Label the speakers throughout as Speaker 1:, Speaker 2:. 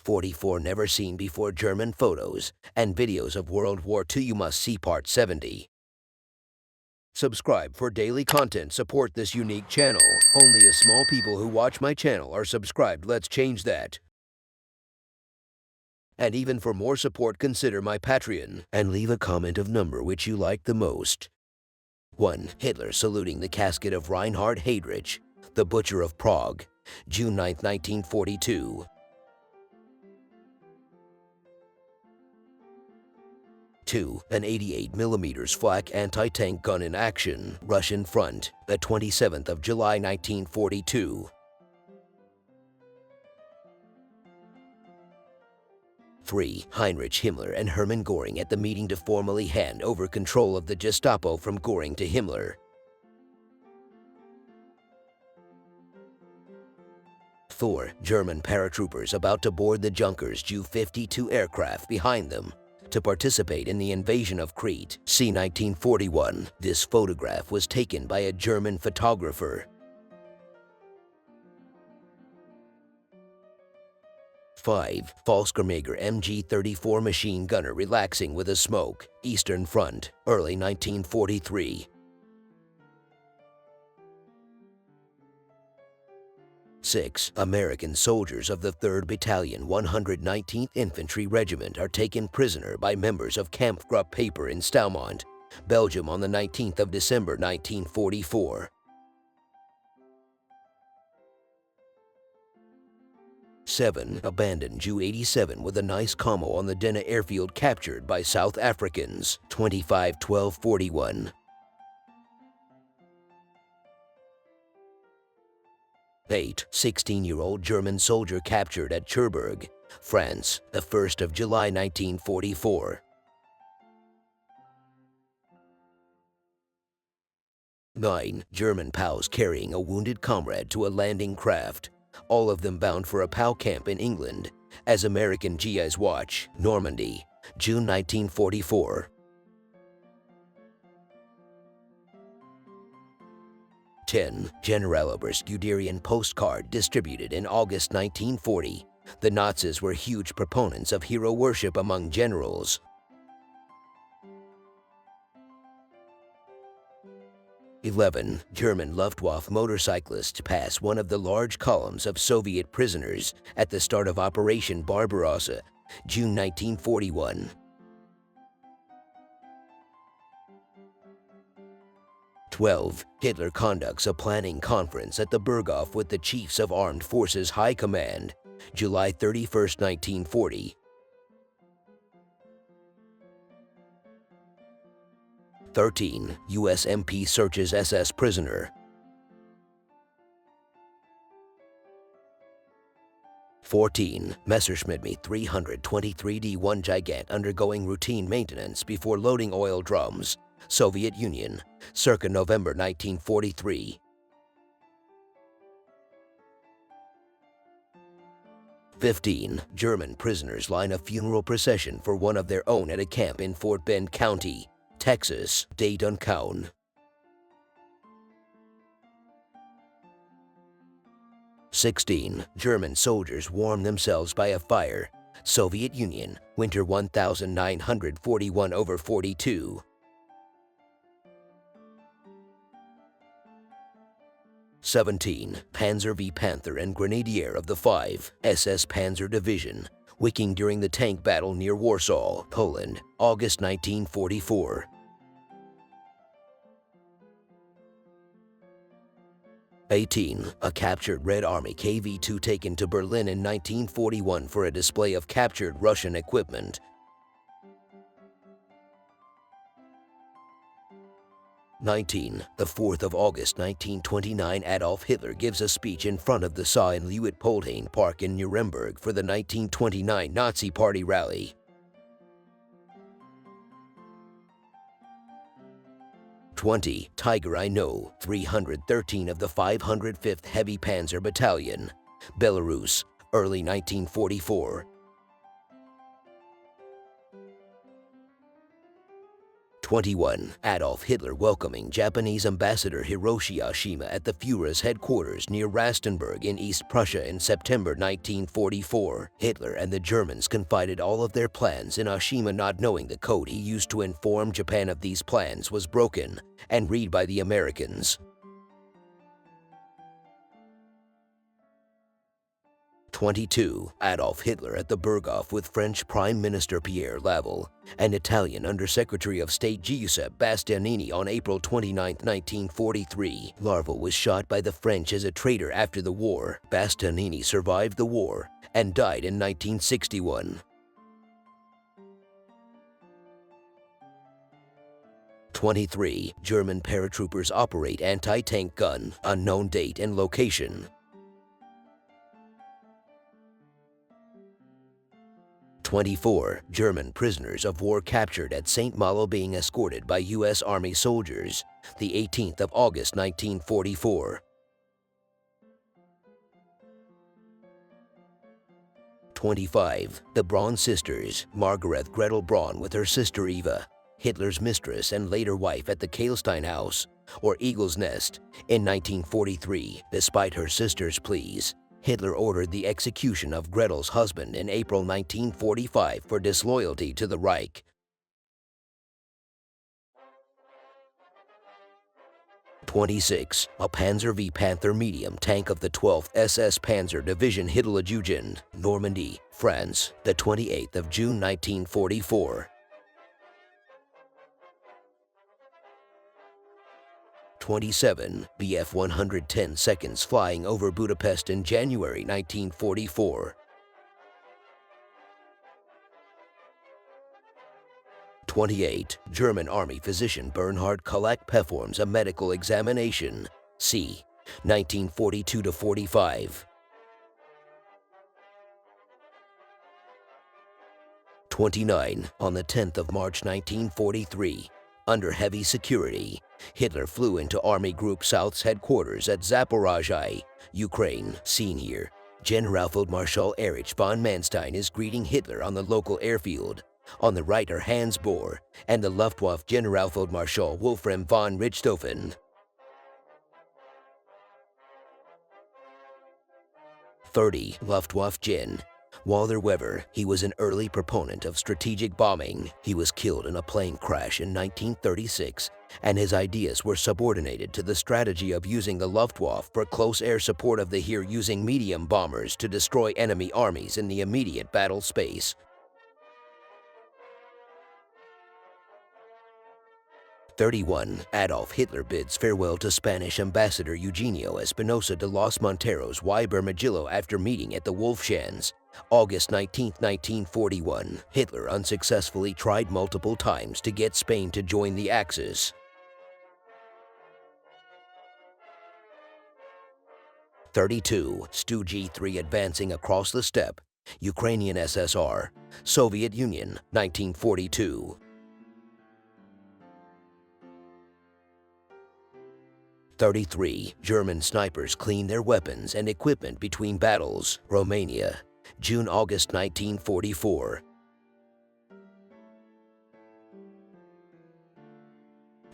Speaker 1: 44 never-seen-before German photos and videos of World War II you must see Part 70. Subscribe for daily content. Support this unique channel. Only a small people who watch my channel are subscribed. Let's change that. And even for more support, consider my Patreon and leave a comment of number which you like the most. 1. Hitler saluting the casket of Reinhard Heydrich, the Butcher of Prague, June 9, 1942. 2. An 88mm flak anti-tank gun in action, Russian front, the 27th of July 1942. 3. Heinrich Himmler and Hermann Göring at the meeting to formally hand over control of the Gestapo from Göring to Himmler. 4. German paratroopers about to board the Junkers Ju-52 aircraft behind them to participate in the invasion of Crete. See 1941. This photograph was taken by a German photographer. 5. Volkskrieger MG-34 machine gunner relaxing with a smoke, Eastern Front, early 1943. 6. American soldiers of the 3rd Battalion 119th Infantry Regiment are taken prisoner by members of Kampfgruppe Paper in Stoumont, Belgium on the 19th of December 1944. 7. Abandoned Ju-87 with a nice commo on the Denna airfield captured by South Africans, 25/12/41. 8. 16-year-old German soldier captured at Cherbourg, France, the 1st of July 1944. 9. German POWs carrying a wounded comrade to a landing craft, all of them bound for a POW camp in England, as American GIs watch, Normandy, June 1944. 10. Generaloberst Guderian postcard distributed in August 1940. The Nazis were huge proponents of hero worship among generals. 11. German Luftwaffe motorcyclists pass one of the large columns of Soviet prisoners at the start of Operation Barbarossa, June 1941. 12. Hitler conducts a planning conference at the Berghof with the Chiefs of Armed Forces High Command, July 31, 1940. 13. U.S. MP searches SS prisoner. 14. Messerschmitt Me 323D1 Gigant undergoing routine maintenance before loading oil drums, Soviet Union, circa November 1943. 15. German prisoners line a funeral procession for one of their own at a camp in Fort Bend County, Texas, date unknown. 16. German soldiers warm themselves by a fire, Soviet Union, winter 1941/42. 17. Panzer V Panther and Grenadier of the 5 SS Panzer Division, wicking during the tank battle near Warsaw, Poland, August 1944. 18. A captured Red Army KV-2 taken to Berlin in 1941 for a display of captured Russian equipment. 19. The 4th of August 1929, Adolf Hitler gives a speech in front of the Saal in Leutpoldhain Park in Nuremberg for the 1929 Nazi Party rally. 20. Tiger I Know, 313 of the 505th Heavy Panzer Battalion, Belarus, early 1944. 21. Adolf Hitler welcoming Japanese ambassador Hiroshi Oshima at the Führer's headquarters near Rastenburg in East Prussia in September 1944. Hitler and the Germans confided all of their plans in Oshima, not knowing the code he used to inform Japan of these plans was broken and read by the Americans. 22. Adolf Hitler at the Berghof with French Prime Minister Pierre Laval and Italian Undersecretary of State Giuseppe Bastianini on April 29, 1943. Laval was shot by the French as a traitor after the war. Bastianini survived the war and died in 1961. 23. German paratroopers operate anti-tank gun, unknown date and location. 24. German prisoners of war captured at St. Malo being escorted by U.S. Army soldiers, the 18th of August 1944. 25. The Braun sisters, Margaret Gretel Braun with her sister Eva, Hitler's mistress and later wife at the Kehlstein House, or Eagle's Nest, in 1943, despite her sister's pleas. Hitler ordered the execution of Gretel's husband in April 1945 for disloyalty to the Reich. 26. A Panzer V Panther medium tank of the 12th SS Panzer Division Hitlerjugend, Normandy, France, the 28th of June 1944. 27. Bf 110 seconds flying over Budapest in January 1944. 28. German Army physician Bernhard Kullak performs a medical examination. C. 1942-45. 29. On the 10th of March 1943, under heavy security, Hitler flew into Army Group South's headquarters at Zaporozhye, Ukraine. Seen here, Generalfeldmarschall Erich von Manstein is greeting Hitler on the local airfield. On the right are Hans Bohr and the Luftwaffe Generalfeldmarschall Wolfram von Richthofen. 30. Luftwaffe Gen. Walter Weber. He was an early proponent of strategic bombing. He was killed in a plane crash in 1936, and his ideas were subordinated to the strategy of using the Luftwaffe for close air support of the Heer, using medium bombers to destroy enemy armies in the immediate battle space. 31. Adolf Hitler bids farewell to Spanish Ambassador Eugenio Espinosa de los Monteros y Bermejillo after meeting at the Wolfschanz, August 19, 1941. Hitler unsuccessfully tried multiple times to get Spain to join the Axis. 32. Stu-G3 advancing across the steppe, Ukrainian SSR, Soviet Union, 1942. 33. German snipers clean their weapons and equipment between battles, Romania, June-August 1944.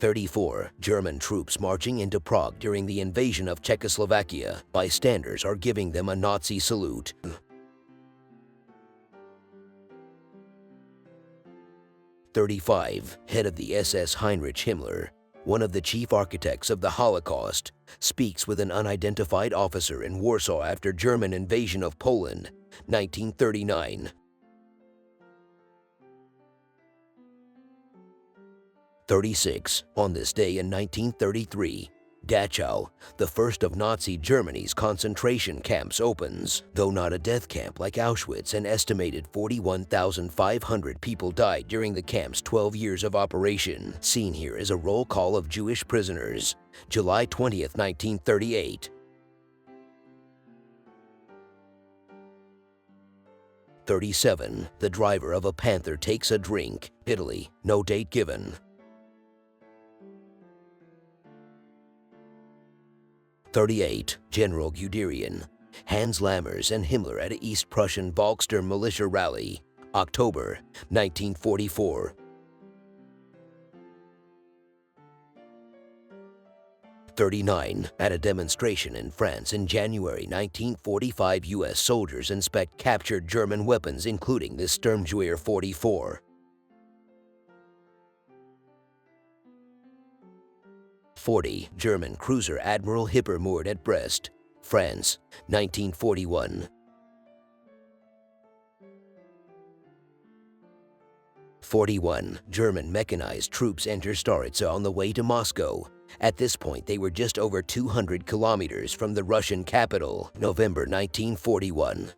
Speaker 1: 34. German troops marching into Prague during the invasion of Czechoslovakia. Bystanders are giving them a Nazi salute. 35. Head of the SS Heinrich Himmler, one of the chief architects of the Holocaust, speaks with an unidentified officer in Warsaw after German invasion of Poland, 1939. 36. On this day in 1933, Dachau, the first of Nazi Germany's concentration camps, opens. Though not a death camp like Auschwitz, an estimated 41,500 people died during the camp's 12 years of operation. Seen here is a roll call of Jewish prisoners. July 20, 1938. 37. The driver of a Panther takes a drink. Italy, no date given. 38. General Guderian, Hans Lammers and Himmler at a East Prussian Volkssturm militia rally, October 1944. 39. At a demonstration in France in January 1945, U.S. soldiers inspect captured German weapons, including the Sturmgewehr 44. 40. German cruiser Admiral Hipper moored at Brest, France, 1941. 41. German mechanized troops enter Staritsa on the way to Moscow. At this point, they were just over 200 kilometers from the Russian capital, November 1941.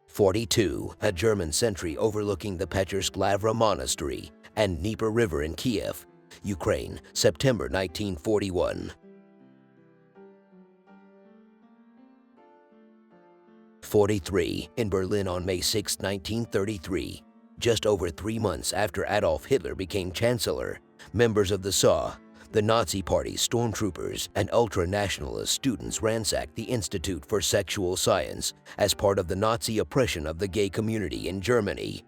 Speaker 1: 42. A German sentry overlooking the Pechersk Lavra Monastery and Dnieper River in Kiev, Ukraine, September 1941. 43. In Berlin on May 6, 1933, just over 3 months after Adolf Hitler became Chancellor, members of the SA, the Nazi Party's stormtroopers, and ultra-nationalist students ransacked the Institute for Sexual Science as part of the Nazi oppression of the gay community in Germany.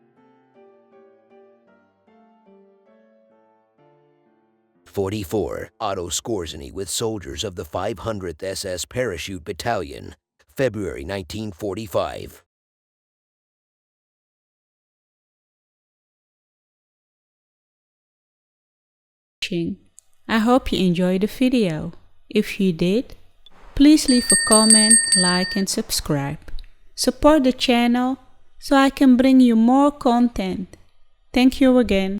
Speaker 1: 44. Otto Skorzeny with soldiers of the 500th SS Parachute Battalion, February 1945.
Speaker 2: I hope you enjoyed the video. If you did, please leave a comment, like and subscribe. Support the channel so I can bring you more content. Thank you again.